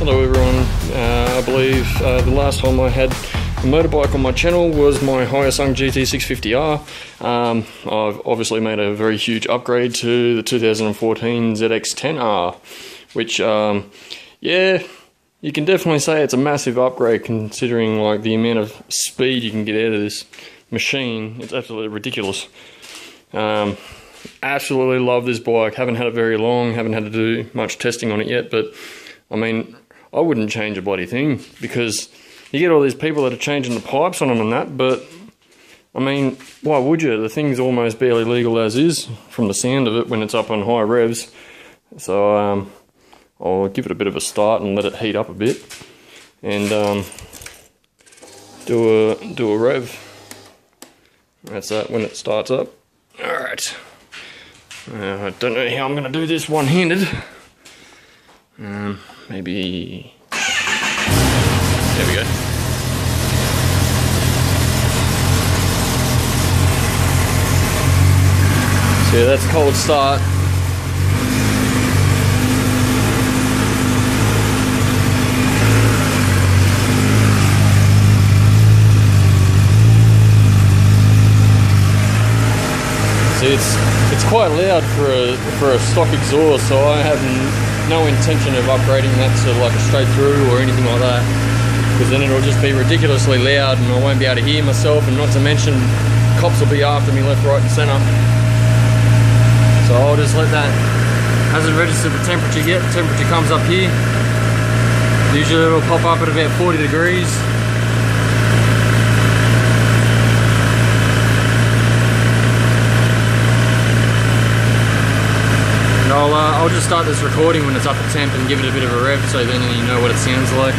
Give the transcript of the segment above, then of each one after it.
Hello everyone, I believe the last time I had a motorbike on my channel was my Kawasaki ZX10R. I've obviously made a very huge upgrade to the 2014 ZX10R, which yeah, you can definitely say it's a massive upgrade considering like the amount of speed you can get out of this machine. It's absolutely ridiculous. Absolutely love this bike. Haven't had it very long, haven't had to do much testing on it yet, but I mean, I wouldn't change a bloody thing, because you get all these people that are changing the pipes on them and that, but I mean, why would you? The thing's almost barely legal as is from the sound of it when it's up on high revs. So I'll give it a bit of a start and let it heat up a bit, and do a rev. That's that when it starts up. Alright. I don't know how I'm going to do this one-handed. Maybe... There we go. So yeah, that's a cold start. See, it's quite loud for a stock exhaust, so I have no intention of upgrading that to like a straight through or anything like that, because then it'll just be ridiculously loud and I won't be able to hear myself, and not to mention cops will be after me left, right and centre. So I'll just let that, as it registers the temperature comes up here. Usually it'll pop up at about 40 degrees. I'll just start this recording when it's up at temp and give it a bit of a rev, so then you know what it sounds like.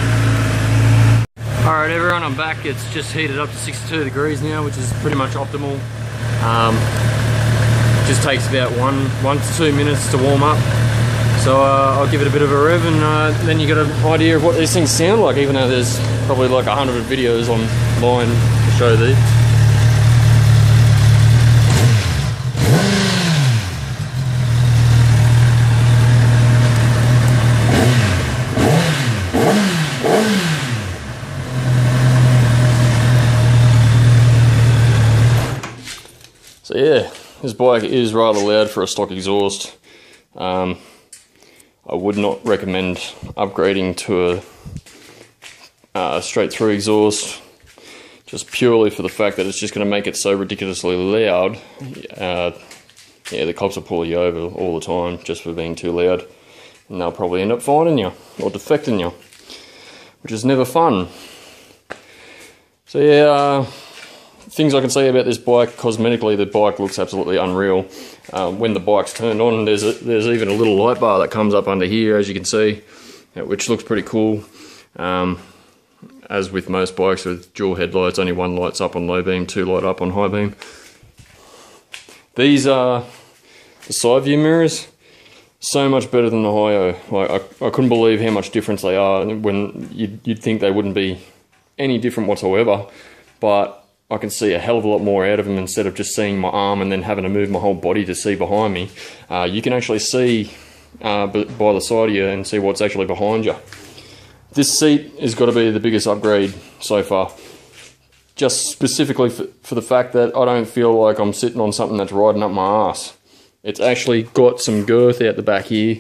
Alright everyone, I'm back. It's just heated up to 62 degrees now, which is pretty much optimal. It just takes about 1 to 2 minutes to warm up. So I'll give it a bit of a rev, and then you get an idea of what these things sound like, even though there's probably like 100 videos online to show these. So yeah, this bike is rather loud for a stock exhaust. I would not recommend upgrading to a straight through exhaust, just purely for the fact that it's just going to make it so ridiculously loud. Yeah, the cops will pull you over all the time just for being too loud, and they'll probably end up fining you or defecting you, which is never fun. So yeah, things I can say about this bike: cosmetically, the bike looks absolutely unreal. When the bike's turned on, there's even a little light bar that comes up under here, as you can see, which looks pretty cool. As with most bikes with dual headlights, only one light's up on low beam, two light up on high beam. These are the side view mirrors, so much better than the Hi-O. Like, I couldn't believe how much difference they are, when you'd think they wouldn't be any different whatsoever, but I can see a hell of a lot more out of them instead of just seeing my arm and then having to move my whole body to see behind me. You can actually see by the side of you and see what's actually behind you. This seat has got to be the biggest upgrade so far. Just specifically for the fact that I don't feel like I'm sitting on something that's riding up my ass. It's actually got some girth out the back here,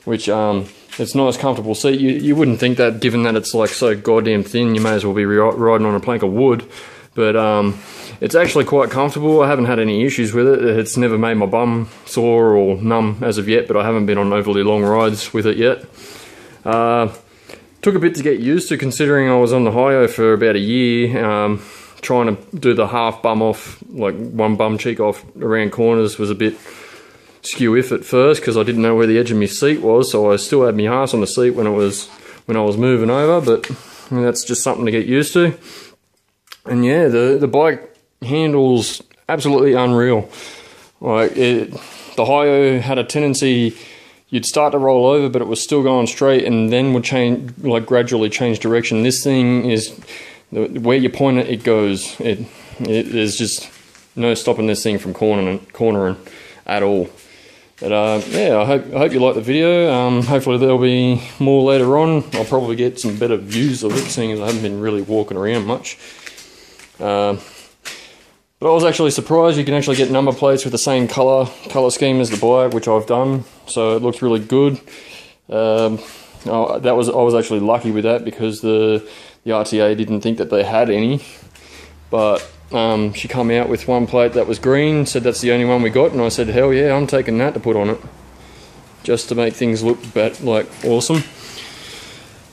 which it's a nice comfortable seat. You wouldn't think that, given that it's like so goddamn thin. You may as well be riding on a plank of wood. But it's actually quite comfortable. I haven't had any issues with it. It's never made my bum sore or numb as of yet, but I haven't been on overly long rides with it yet. Took a bit to get used to, considering I was on the Hi-O for about a year. Trying to do the half bum off, like one bum cheek off around corners, was a bit skew-if at first, because I didn't know where the edge of my seat was, so I still had my arse on the seat when I was moving over, but I mean, that's just something to get used to. And yeah, the bike handles absolutely unreal. Like the Hi-O had a tendency, you'd start to roll over, but it was still going straight, and then would change, like gradually change direction. This thing is, where you point it goes. There's just no stopping this thing from cornering at all. But yeah, I hope you like the video. Hopefully there'll be more later on. I'll probably get some better views of it, seeing as I haven't been really walking around much. But I was actually surprised you can actually get number plates with the same color scheme as the bike, which I've done. So it looks really good. I was actually lucky with that because the RTA didn't think that they had any. But she come out with one plate that was green, said that's the only one we got, and I said, hell yeah, I'm taking that to put on it, just to make things look like awesome.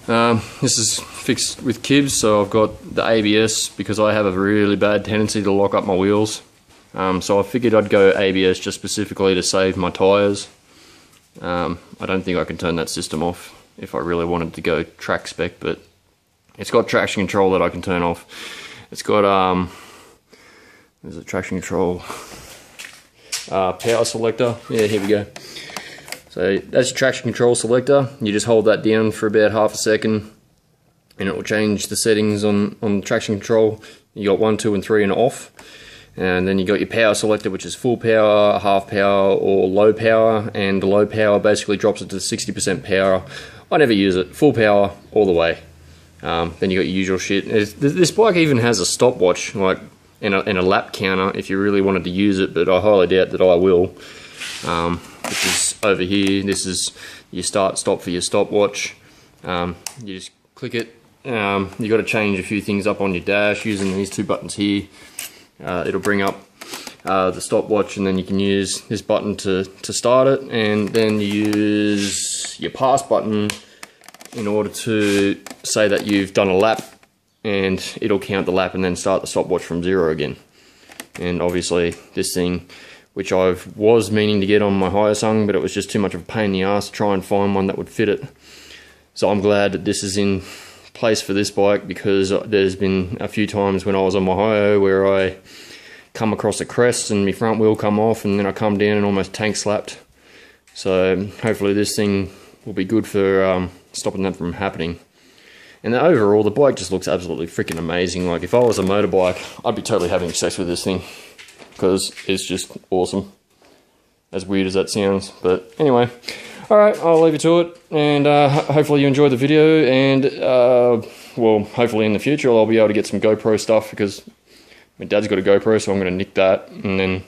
This is fixed with Kibs, so I've got the ABS because I have a really bad tendency to lock up my wheels. So I figured I'd go ABS just specifically to save my tyres. I don't think I can turn that system off if I really wanted to go track spec, but it's got traction control that I can turn off. It's got there's a traction control power selector. Yeah, here we go. So that's your traction control selector. You just hold that down for about half a second and it will change the settings on traction control. You got 1, 2 and 3 and off. And then you got your power selector, which is full power, half power or low power, and the low power basically drops it to 60% power. I never use it, full power all the way. Then you got your usual shit. This bike even has a stopwatch, like and a lap counter if you really wanted to use it, but I highly doubt that I will. Which is over here. This is your start stop for your stopwatch. You just click it. You got to change a few things up on your dash using these two buttons here. It'll bring up the stopwatch, and then you can use this button to start it, and then you use your pass button in order to say that you've done a lap, and it'll count the lap and then start the stopwatch from 0 again. And obviously this thing, which I was meaning to get on my Hyosung, but it was just too much of a pain in the ass to try and find one that would fit it. So I'm glad that this is in place for this bike, because there's been a few times when I was on my Hyo where I come across a crest and my front wheel come off, and then I come down and almost tank slapped. So hopefully this thing will be good for stopping that from happening. And then overall, the bike just looks absolutely freaking amazing. Like if I was a motorbike, I'd be totally having sex with this thing, because it's just awesome. As weird as that sounds, but anyway. Alright, I'll leave you to it, and hopefully you enjoyed the video, and well, hopefully in the future I'll be able to get some GoPro stuff, because my dad's got a GoPro, so I'm going to nick that, and then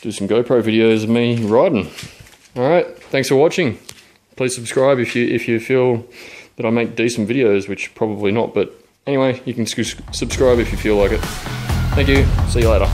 do some GoPro videos of me riding. Alright, thanks for watching. Please subscribe if you feel that I make decent videos, which probably not, but anyway, you can subscribe if you feel like it. Thank you, see you later.